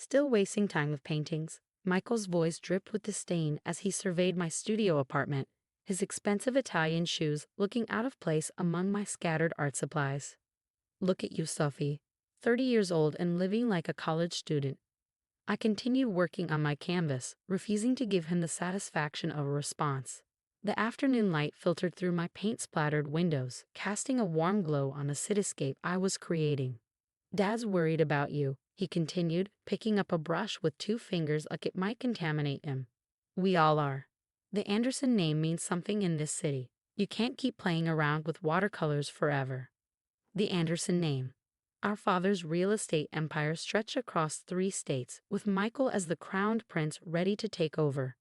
Still wasting time with paintings. Michael's voice dripped with disdain as he surveyed my studio apartment, his expensive Italian shoes looking out of place among my scattered art supplies. Look at you, Sophie. 30 years old and living like a college student. I continued working on my canvas, refusing to give him the satisfaction of a response. The afternoon light filtered through my paint-splattered windows, casting a warm glow on the cityscape I was creating. Dad's worried about you, he continued, picking up a brush with two fingers like it might contaminate him. We all are. The Anderson name means something in this city. You can't keep playing around with watercolors forever. The Anderson name. Our father's real estate empire stretched across 3 states, with Michael as the crowned prince ready to take over.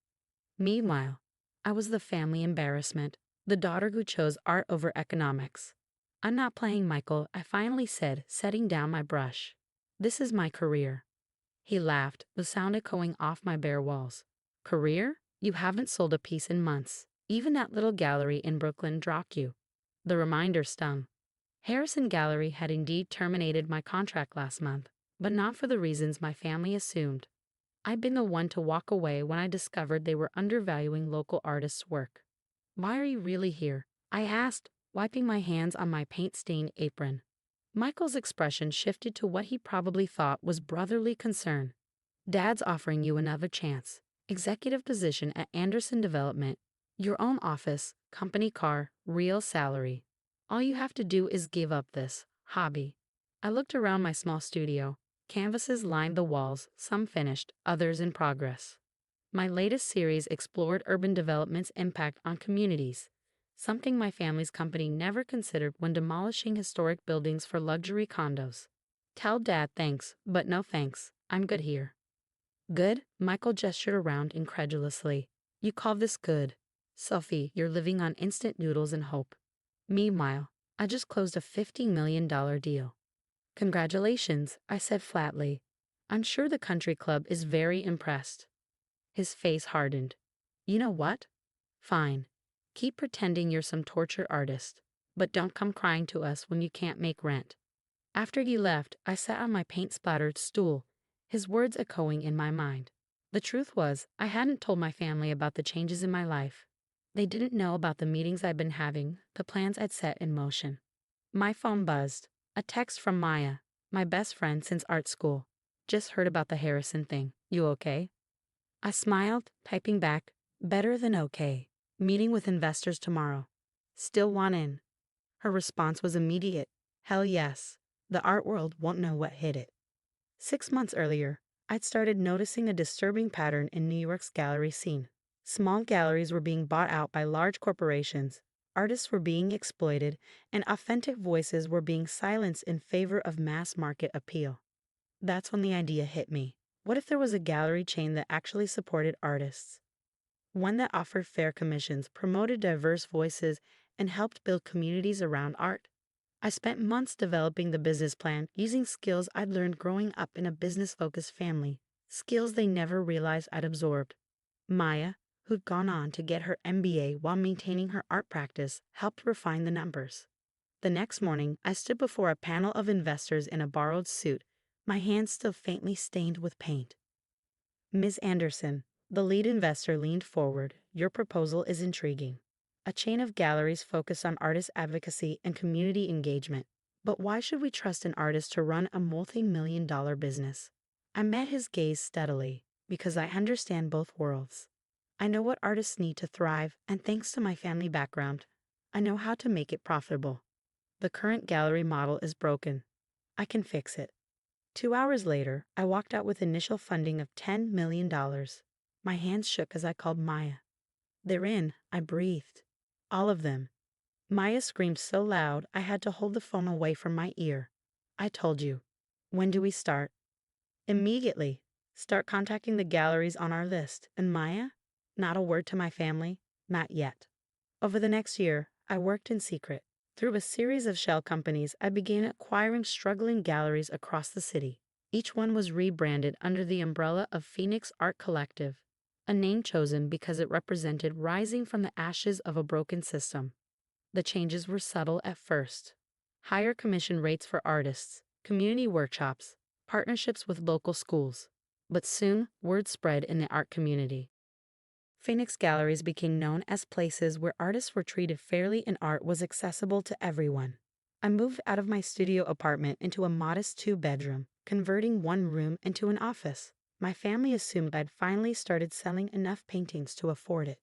Meanwhile, I was the family embarrassment, the daughter who chose art over economics. I'm not playing, Michael, I finally said, setting down my brush. This is my career. He laughed, the sound echoing off my bare walls. Career? You haven't sold a piece in months. Even that little gallery in Brooklyn dropped you. The reminder stung. Harrison Gallery had indeed terminated my contract last month, but not for the reasons my family assumed. I'd been the one to walk away when I discovered they were undervaluing local artists' work. Why are you really here? I asked, wiping my hands on my paint-stained apron. Michael's expression shifted to what he probably thought was brotherly concern. Dad's offering you another chance. Executive position at Anderson Development, your own office, company car, real salary. All you have to do is give up this hobby. I looked around my small studio. Canvases lined the walls, some finished, others in progress. My latest series explored urban development's impact on communities, something my family's company never considered when demolishing historic buildings for luxury condos. Tell Dad thanks, but no thanks. I'm good here. Good? Michael gestured around incredulously. You call this good? Sophie, you're living on instant noodles and hope. Meanwhile, I just closed a $50 million deal. Congratulations, I said flatly. I'm sure the country club is very impressed. His face hardened. You know what? Fine. Keep pretending you're some tortured artist, but don't come crying to us when you can't make rent. After he left, I sat on my paint-splattered stool, his words echoing in my mind. The truth was, I hadn't told my family about the changes in my life. They didn't know about the meetings I'd been having, the plans I'd set in motion. My phone buzzed. A text from Maya, my best friend since art school. Just heard about the Harrison thing. You okay? I smiled, typing back, better than okay. Meeting with investors tomorrow. Still want in. Her response was immediate. Hell yes. The art world won't know what hit it. 6 months earlier, I'd started noticing a disturbing pattern in New York's gallery scene. Small galleries were being bought out by large corporations, artists were being exploited, and authentic voices were being silenced in favor of mass-market appeal. That's when the idea hit me. What if there was a gallery chain that actually supported artists? One that offered fair commissions, promoted diverse voices, and helped build communities around art? I spent months developing the business plan, using skills I'd learned growing up in a business-focused family, skills they never realized I'd absorbed. Maya, who'd gone on to get her MBA while maintaining her art practice, helped refine the numbers. The next morning, I stood before a panel of investors in a borrowed suit, my hands still faintly stained with paint. Ms. Anderson, the lead investor, leaned forward. Your proposal is intriguing. A chain of galleries focused on artist advocacy and community engagement. But why should we trust an artist to run a multi-million-dollar business? I met his gaze steadily, because I understand both worlds. I know what artists need to thrive, and thanks to my family background, I know how to make it profitable. The current gallery model is broken. I can fix it. 2 hours later, I walked out with initial funding of $10 million. My hands shook as I called Maya. They're in, I breathed. All of them. Maya screamed so loud I had to hold the phone away from my ear. I told you. When do we start? Immediately. Start contacting the galleries on our list. And Maya? Not a word to my family. Not yet. Over the next year, I worked in secret. Through a series of shell companies, I began acquiring struggling galleries across the city. Each one was rebranded under the umbrella of Phoenix Art Collective, a name chosen because it represented rising from the ashes of a broken system. The changes were subtle at first. Higher commission rates for artists, community workshops, partnerships with local schools. But soon, word spread in the art community. Phoenix galleries became known as places where artists were treated fairly and art was accessible to everyone. I moved out of my studio apartment into a modest two-bedroom, converting one room into an office. My family assumed I'd finally started selling enough paintings to afford it.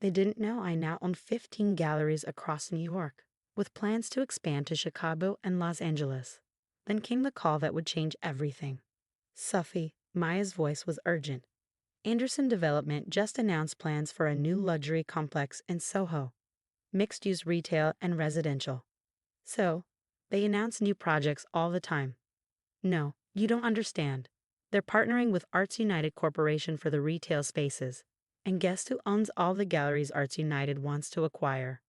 They didn't know I now owned 15 galleries across New York, with plans to expand to Chicago and Los Angeles. Then came the call that would change everything. Sophie, Maya's voice was urgent. Anderson Development just announced plans for a new luxury complex in Soho, mixed-use retail and residential. So, they announce new projects all the time. No, you don't understand. They're partnering with Arts United Corporation for the retail spaces. And guess who owns all the galleries Arts United wants to acquire?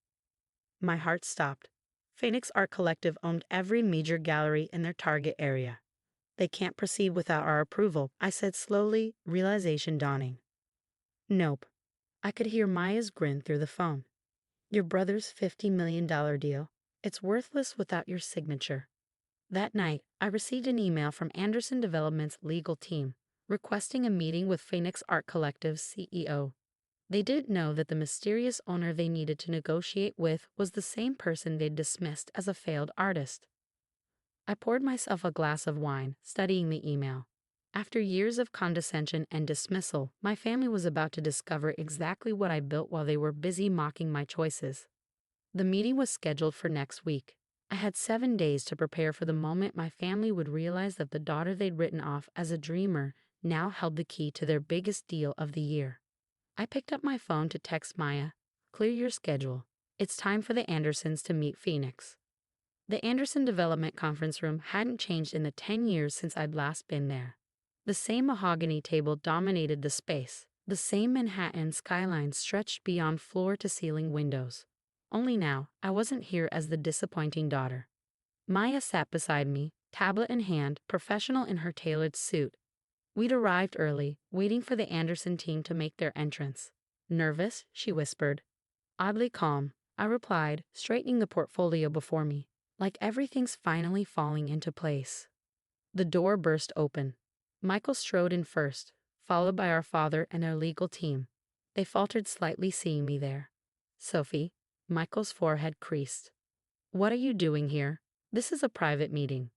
My heart stopped. Phoenix Art Collective owned every major gallery in their target area. They can't proceed without our approval, I said slowly, realization dawning. Nope. I could hear Maya's grin through the phone. Your brother's $50 million deal. It's worthless without your signature. That night, I received an email from Anderson Development's legal team, requesting a meeting with Phoenix Art Collective's CEO. They didn't know that the mysterious owner they needed to negotiate with was the same person they'd dismissed as a failed artist. I poured myself a glass of wine, studying the email. After years of condescension and dismissal, my family was about to discover exactly what I built while they were busy mocking my choices. The meeting was scheduled for next week. I had 7 days to prepare for the moment my family would realize that the daughter they'd written off as a dreamer now held the key to their biggest deal of the year. I picked up my phone to text Maya, "Clear your schedule. It's time for the Andersons to meet Phoenix." The Anderson Development Conference Room hadn't changed in the 10 years since I'd last been there. The same mahogany table dominated the space. The same Manhattan skyline stretched beyond floor-to-ceiling windows. Only now, I wasn't here as the disappointing daughter. Maya sat beside me, tablet in hand, professional in her tailored suit. We'd arrived early, waiting for the Anderson team to make their entrance. "Nervous?" she whispered. "Oddly calm," I replied, straightening the portfolio before me. Like everything's finally falling into place. The door burst open. Michael strode in first, followed by our father and our legal team. They faltered slightly seeing me there. "Sophie," Michael's forehead creased. "What are you doing here? This is a private meeting."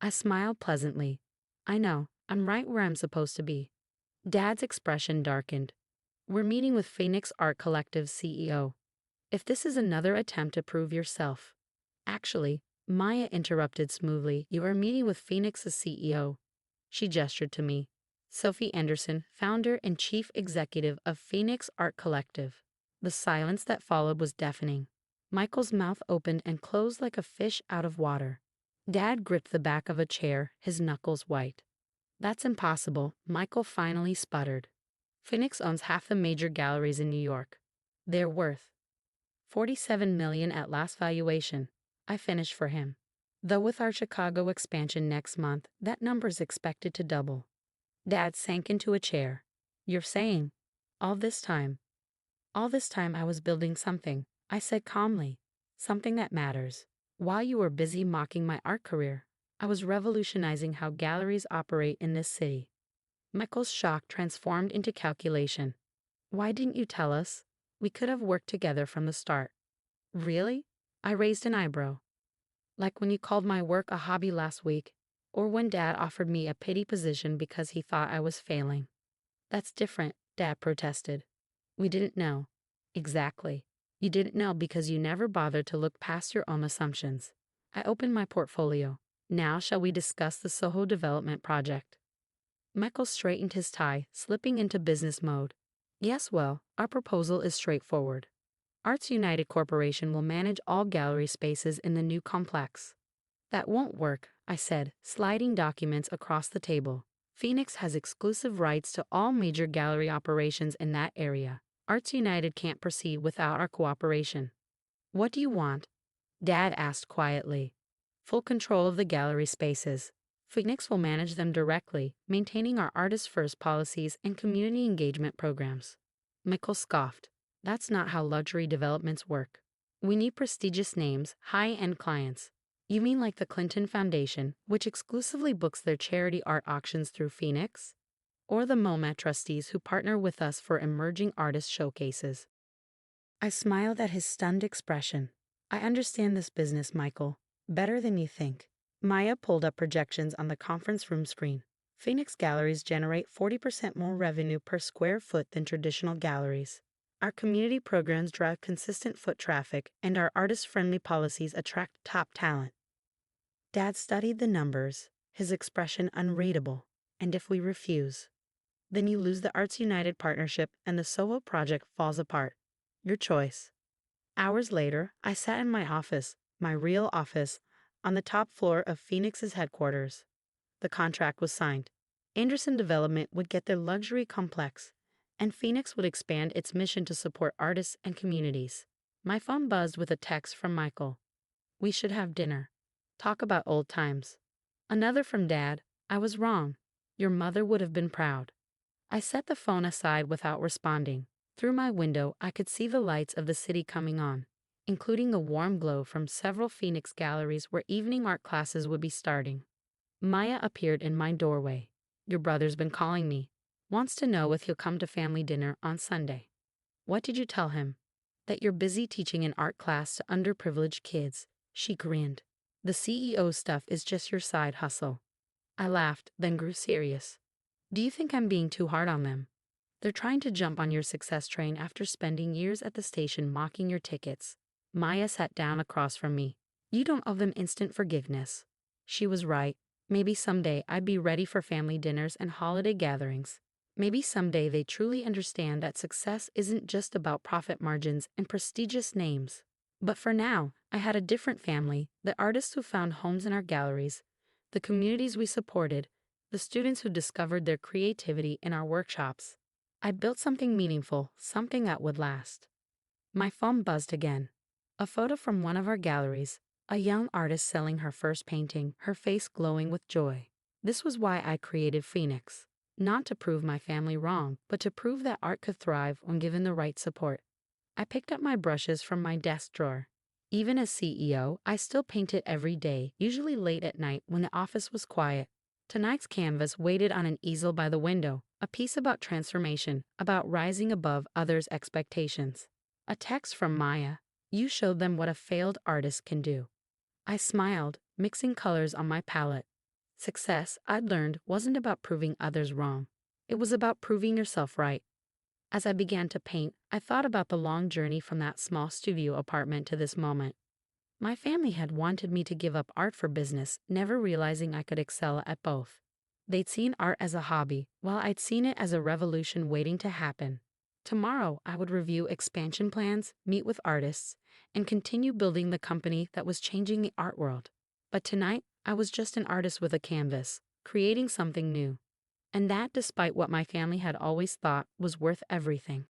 I smiled pleasantly. "I know, I'm right where I'm supposed to be." Dad's expression darkened. "We're meeting with Phoenix Art Collective's CEO. If this is another attempt to prove yourself." "Actually," Maya interrupted smoothly, "you are meeting with Phoenix's CEO." She gestured to me. "Sophie Anderson, founder and chief executive of Phoenix Art Collective." The silence that followed was deafening. Michael's mouth opened and closed like a fish out of water. Dad gripped the back of a chair, his knuckles white. "That's impossible," Michael finally sputtered. "Phoenix owns half the major galleries in New York. They're worth $47 million at last valuation." I finished for him. "Though with our Chicago expansion next month, that number's expected to double." Dad sank into a chair. "You're saying, all this time?" "All this time I was building something," I said calmly. "Something that matters. While you were busy mocking my art career, I was revolutionizing how galleries operate in this city." Michael's shock transformed into calculation. "Why didn't you tell us? We could have worked together from the start." "Really?" I raised an eyebrow. "Like when you called my work a hobby last week, or when Dad offered me a pity position because he thought I was failing." "That's different," Dad protested. "We didn't know." "Exactly. You didn't know because you never bothered to look past your own assumptions." I opened my portfolio. "Now shall we discuss the Soho development project?" Michael straightened his tie, slipping into business mode. "Yes, well, our proposal is straightforward. Arts United Corporation will manage all gallery spaces in the new complex." "That won't work," I said, sliding documents across the table. "Phoenix has exclusive rights to all major gallery operations in that area. Arts United can't proceed without our cooperation." "What do you want?" Dad asked quietly. "Full control of the gallery spaces. Phoenix will manage them directly, maintaining our artist-first policies and community engagement programs." Michael scoffed. "That's not how luxury developments work. We need prestigious names, high-end clients." "You mean like the Clinton Foundation, which exclusively books their charity art auctions through Phoenix?" or the MoMA trustees who partner with us for emerging artist showcases. I smiled at his stunned expression. I understand this business, Michael, better than you think. Maya pulled up projections on the conference room screen. Phoenix galleries generate 40% more revenue per square foot than traditional galleries. Our community programs drive consistent foot traffic, and our artist-friendly policies attract top talent. Dad studied the numbers, his expression unreadable. And if we refuse, then you lose the Arts United partnership and the Soho project falls apart. Your choice. Hours later, I sat in my office, my real office, on the top floor of Phoenix's headquarters. The contract was signed. Anderson Development would get their luxury complex, and Phoenix would expand its mission to support artists and communities. My phone buzzed with a text from Michael. We should have dinner. Talk about old times. Another from Dad. I was wrong. Your mother would have been proud. I set the phone aside without responding. Through my window, I could see the lights of the city coming on, including a warm glow from several Phoenix galleries where evening art classes would be starting. Maya appeared in my doorway. Your brother's been calling me. Wants to know if he'll come to family dinner on Sunday. What did you tell him? That you're busy teaching an art class to underprivileged kids. She grinned. The CEO stuff is just your side hustle. I laughed, then grew serious. Do you think I'm being too hard on them? They're trying to jump on your success train after spending years at the station mocking your tickets. Maya sat down across from me. You don't owe them instant forgiveness. She was right. Maybe someday I'd be ready for family dinners and holiday gatherings. Maybe someday they truly understand that success isn't just about profit margins and prestigious names. But for now, I had a different family, the artists who found homes in our galleries, the communities we supported, the students who discovered their creativity in our workshops. I built something meaningful, something that would last. My phone buzzed again. A photo from one of our galleries, a young artist selling her first painting, her face glowing with joy. This was why I created Phoenix. Not to prove my family wrong, but to prove that art could thrive when given the right support. I picked up my brushes from my desk drawer. Even as CEO, I still painted every day, usually late at night when the office was quiet. Tonight's canvas waited on an easel by the window, a piece about transformation, about rising above others' expectations. A text from Maya. You showed them what a failed artist can do. I smiled, mixing colors on my palette. Success, I'd learned, wasn't about proving others wrong. It was about proving yourself right. As I began to paint, I thought about the long journey from that small studio apartment to this moment. My family had wanted me to give up art for business, never realizing I could excel at both. They'd seen art as a hobby, while I'd seen it as a revolution waiting to happen. Tomorrow, I would review expansion plans, meet with artists, and continue building the company that was changing the art world. But tonight, I was just an artist with a canvas, creating something new. And that despite what my family had always thought was worth everything.